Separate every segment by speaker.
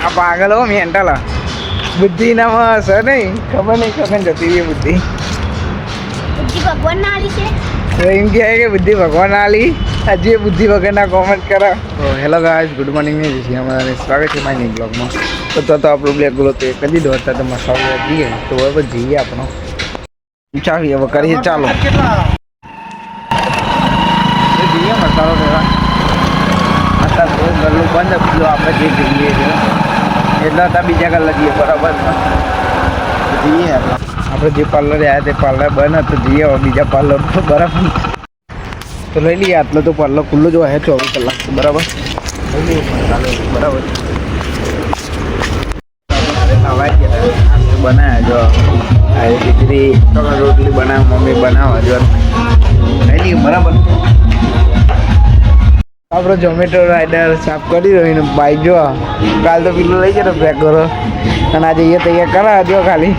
Speaker 1: આ પાગલ હો મેન્ટલ બુદ્ધિ નામાં હશે નહીં ખબર નહીં જતી રહી બુદ્ધિ
Speaker 2: ભગવાન ના આલી છે
Speaker 1: તો એમ કહે કે બુદ્ધિ ભગવાન આલી હજી બુદ્ધિ વગરના કોમેન્ટ કરો તો હેલો ગાઈસ ગુડ મોર્નિંગ ને જીસી અમારા સ્વાગત છે મારી બ્લોગમાં તો આપણો બ્લેક ગોલો તો કદી દોડતા તો મસાલો જઈએ તો હવે જઈએ આપણો ચાવી હવે કરીએ ચાલો જઈએ મસાલો લેવા અત્યારે તો ગલ્લું બંધ પીલો આપણે જે જઈએ છીએ એટલે હતા બીજા કલાક જઈએ બરાબર જઈએ આપણે જે પાર્લર આવ્યા તે પાર્લર બંધ હતું જઈએ હવે બીજા પાર્લર તો બરાબર તો લઈ લઈએ આટલો તો પાર્લર ખુલ્લો જ હોય 24 કલાક બરાબર લઈ લઈએ ચાલો બરાબર બનાવ્યા જો આ દીકરી રોટલી બનાવે મમ્મી બનાવવા જો લઈ લઈએ બરાબર આપણો ઝોમેટો રાઈડર સાફ કરી રહ્યો ને બાઈક જો કાલ તો પેલું લઈ જતો પેક કરો અને આજે એ તૈયાર કરા જો ખાલી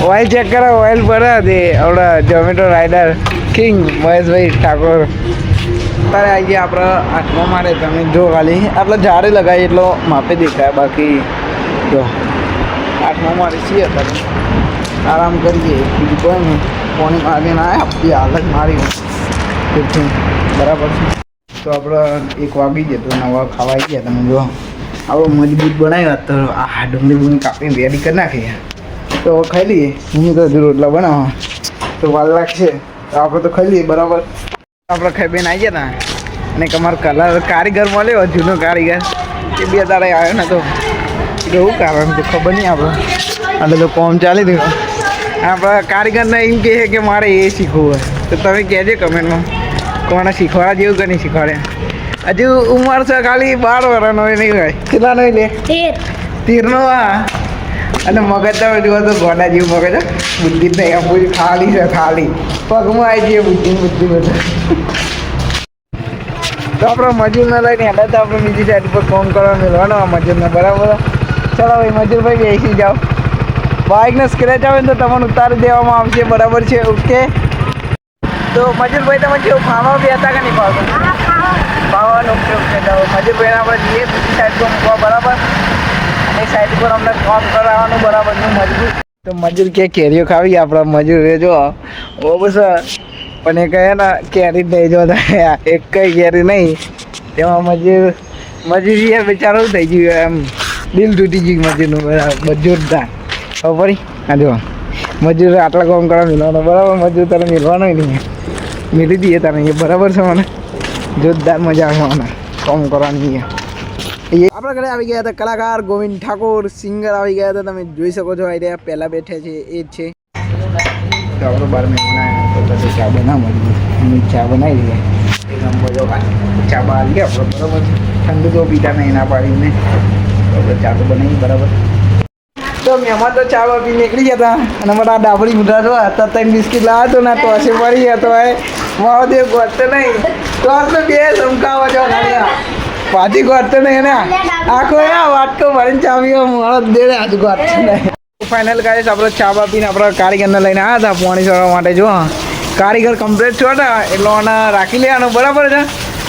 Speaker 1: ઓઇલ ચેક કરા ઓઇલ ભરા દે આપણા ઝોમેટો રાઈડર કિંગ મહેશભાઈ ઠાકોર અત્યારે આવી ગયા આપણે આઠમા મારે તમે જો ખાલી આટલો ઝાડે લગાવી એટલો માપે દેખાય બાકી જો આઠમા મારે છીએ અત્યારે આરામ કરીએ બીજું કોઈ નહીં પોણી મારીને આવ્યા હાલત મારી બરાબર છે તો આપણે 1 વાગી જાય તો 9 વાગે ખાવા આવી ગયા તમે જો આપણો મજબૂત બનાવ્યો તો આ ડુંગળી બુંગળી કાપીને રેડી કરી નાખીએ તો ખાઈ લઈએ હું તો હજુ રોટલા બનાવવા તો વાર લાગશે તો આપણે તો ખાઈ લઈએ બરાબર આપણે ખાઈ બેન આવી ગયા હતા અને અમારો કલર કારીગર મળ્યો જૂનો કારીગર એ 2 દાડા આવ્યો ને તો એવું કારણ તો ખબર નહીં આપણે એટલે તો કોમ ચાલી રહ્યો આપણા કારીગરને એમ કહે કે મારે એ શીખવું હોય તો તમે કહેજો કમેન્ટમાં કોને શીખવાડા જેવું કે નહીં શીખવાડે હજુ ઉંમર છે ખાલી 12 વર્ષનો નહીં હોય કેટલા નહીં લે 13 આ અને મગજ તમે જુઓ તો ગોડા જેવું મગજ બુદ્ધિ જ નહીં આપું ખાલી છે ખાલી પગમાં આવી જઈએ બુદ્ધિ બધું તો આપણે મજૂરને લઈને હેડા તો આપણે બીજી સાઈડ પર ફોન કરવા મેળવાનો મજૂરને બરાબર ચાલો ભાઈ મજૂરભાઈ બેસી જાઓ બાઇકને સ્ક્રેચ આવે ને તો તમને ઉતારી દેવામાં આવશે બરાબર છે ઓકે તો મજૂરભાઈ તમે કેવું ખાવા બી હતા કે નહીં ખાવાનું ઓકે ઓકે તો મજૂરભાઈને આપણે જઈએ બીજી સાઈડ પર મૂકવા બરાબર એ સાઈડ પર અમને કામ કરાવવાનું બરાબર મજૂર તો મજૂર કે કેરીઓ ખાવી આપણા મજૂર જો ઓ બસ પણ એ કહે ને કેરી જ નહીં જો એક કઈ કેરી નહીં તેમાં મજૂરી બિચારો થઈ ગયું એમ દિલ તૂટી ગયું મજૂરનું બરાબર જોરદાર ખબર પડી હા જો મજૂર આટલા કામ કરવા મિલવાનો બરાબર મજૂર તારે મિલવાનો નહીં મિલી દઈએ તારે એ બરાબર છે મને જોરદાર મજા આવવાના કામ કરવાની આપણા ઘરે આવી ગયા હતા કલાકાર ગોવિંદ ઠાકોર સિંગર આવી ગયા હતા તમે જોઈ શકો છો આ પહેલાં બેઠા છે એ જ છે તો આપણો 12 મહેમાન આવ્યા તો ચા બનાવવા ચા બનાવી દઈએ એક નંબર જો ચા બહાર ગયા આપણે બરાબર ઠંડુ તો પીતા નહીં ના પાડીને આપણે ચા તો બનાવી બરાબર તો મહેમાન તો ચા પી નીકળી ગયા હતા અને મારા ડાબડી મુઢા જો હતા 3 બિસ્કીટ લાવ્યો હતો ને તો હશે પડી ગયા તો મારો દેવ ગોતતો નહીં તો આપણે 2 સમકાવા જો ખાલી પાછી ગોતતો નહીં ને આખો વાટકો ભરીને ચાવી મારો દેડે આજુ ગોતતો નહીં ફાઇનલ ગાઈસ આપણે ચા પીને આપણા કારીગરને લઈને આવ્યા હતા પાણી ચડવા માટે જો કારીગર કમ્પ્લીટ છો ને એટલે એને રાખી લેવાનું બરાબર છે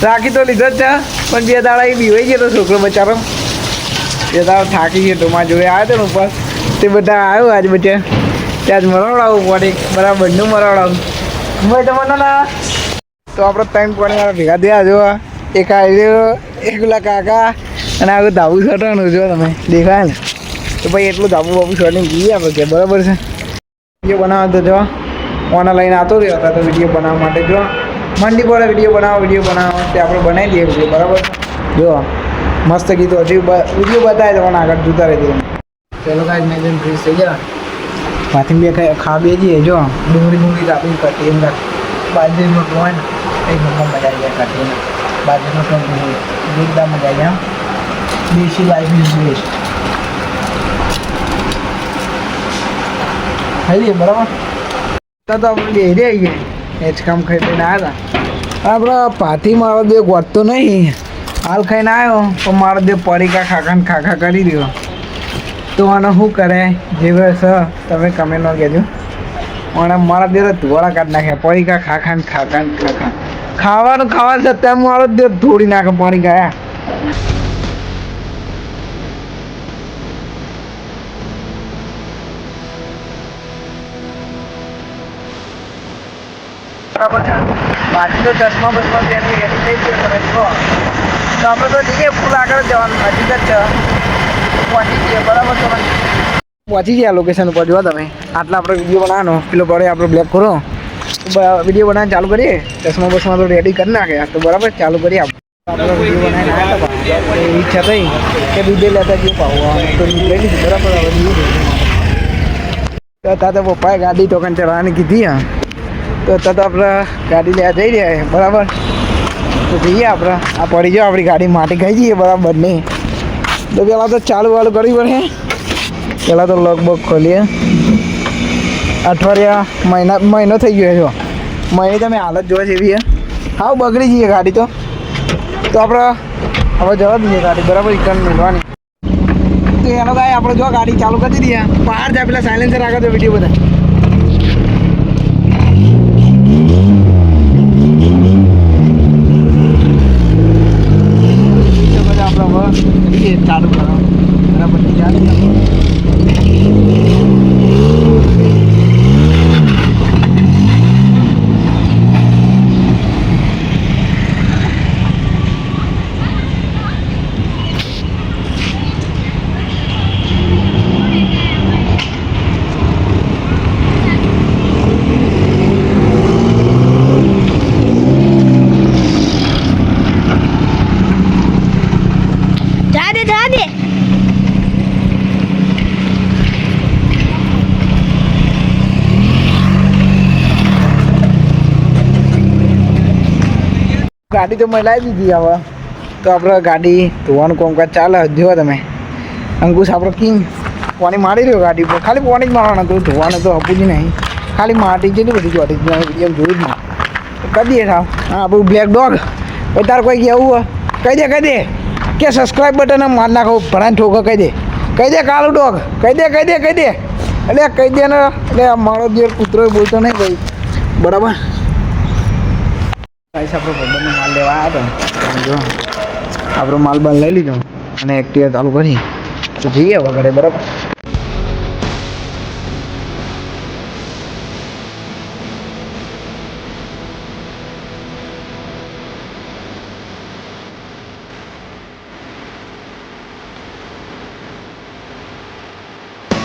Speaker 1: રાખી તો લીધો જ છે પણ 2 દાડા એ બીવાઈ ગયો હતો છોકરો બચારો 2 દાડા થાકી ગયો તો મારા જોડે આવ્યો હતો ને ઉપર તે બધા આવ્યો આજ બચે ત્યાં જ મરવડાવવું પડે બરાબરનું મરવડાવું ભાઈ તમને ના તો આપણે 3 પાણીવાળા ભેગા થયા જો એક આવ્યો એક પેલા કાકા અને આગળ ધાબુ છટવાનું જો તમે દેખાય ને તો ભાઈ એટલું ધાબુ બાબુ છોડીને જઈએ આપણે કે બરાબર છે વિડીયો બનાવો તો જો ઓના લઈને આવતો રહ્યો હતા તો વિડીયો બનાવવા માટે જો મંડી પડે વિડીયો બનાવો તે આપણે બનાવી દઈએ વિડીયો બરાબર જો મસ્ત ગીતો હજી વિડીયો બતાવે તમને આગળ જોતા રહેજો ચલો કાંઈ મેં જેમ ફ્રીઝ થઈ ગયા પાથી 2 ખા બે જઈએ જો ડુંગળી કાપીને કટી એમ રાખ બાજરીનો રોટલો હોય ને એક નંબર મજા આવી જાય કાઢીને બાજરીનો રોટલો જોરદાર મજા આવી જાય દેશી લાઈફ ઇઝ બેસ્ટ ખાઈ લઈએ બરાબર તો આપણે બે રહી ગયા એ જ કામ ખાઈ લઈને આવ્યા હતા આપણે પાથી મારો દેવ ગોતતો નહીં હાલ ખાઈને આવ્યો પણ મારો દેવ પડીકા ખાખા કરી રહ્યો તો આને શું કરે જે બસ તમે કમેન્ટમાં કહેજો અને મારા દેવ ધોળા કાઢી નાખ્યા પડીકા ખાખા ખાવાનું સત્તા મારો જ થોડી નાખે પાણી ગયા બરાબર છે બાકી તો ચશ્મા બસમાં તેની રેડી થઈ ગયો તમે કહો તો આપણે તો જઈએ ફૂલ આગળ જવાનું નજીક જ છે પહોંચી જઈએ બરાબર તમે પહોંચી ગયા લોકેશન ઉપર જો તમે આટલા આપણે વિડીયો બનાવવાનો પેલો પડે આપણે બ્લેક કરો વિડીયો બનાવવાનું ચાલુ કરીએ ચશ્મા બસમાં તો રેડી કરી નાખે તો બરાબર ચાલુ કરીએ આપણે વિડીયો બનાવીને આવ્યા હતા ઈચ્છા થઈ કે દૂધે લેતા જઈએ પાવું તો દૂધ લઈ લીધું બરાબર હવે તો પપ્પાએ ગાડી તો કંઈ ચલાવવાની કીધી હા તો આપણે ગાડી લેવા જઈ રહ્યા બરાબર તો જઈએ આપણે આ પડી જાઓ આપણી ગાડી માટી ખાઈ જઈએ બરાબર નહીં તો પહેલાં તો ચાલુ વાળું કરવી પડે પહેલાં તો લગભગ ખોલીએ અઠવાડિયા મહિનો થઈ ગયો જો મહિને તમે હાલત જોવા જેવી હાવ બગડી જઈએ ગાડી તો આપણે હવે જવા દઈએ ગાડી બરાબર ઇકન મેળવાની તો એનો કાંઈ આપણે જો ગાડી ચાલુ કરી દઈએ બહાર જાય પેલા સાયલેન્સર આગળ તો વિડીયો બધા ચાલુ કરો બરાબર ચાલુ ગાડી તો મલાવી દીધી હવે તો આપણે ગાડી ધોવાનું કામકાજ ચાલે જોવા તમે અંકુશ આપણો કિંગ પાણી મારી રહ્યો ગાડી પર ખાલી પાણી જ મારવાનું હતું ધોવાનું તો હપું જ નહીં ખાલી માટી જેટલી બધી જોડી વિડીયો જોયું જ નહીં કરી દઈએ સાહેબ હા આપણું બ્લેક ડોગ પછી તારે કોઈ કહેવું કહી દે કે સબસ્ક્રાઈબ બટન માર નાખો ભણાને ઠોકો કહી દે કાળું ડોગ કહી દે એટલે કહી દે ને એટલે મારો જે કૂતરો બોલતો નહીં ભાઈ બરાબર આપણે બંને માલ લેવા આવ્યા હતા જો આપણો માલ બાલ લઈ લીધો અને એક્ટિવા ચાલુ કરી તો જઈએ વગેરે બરાબર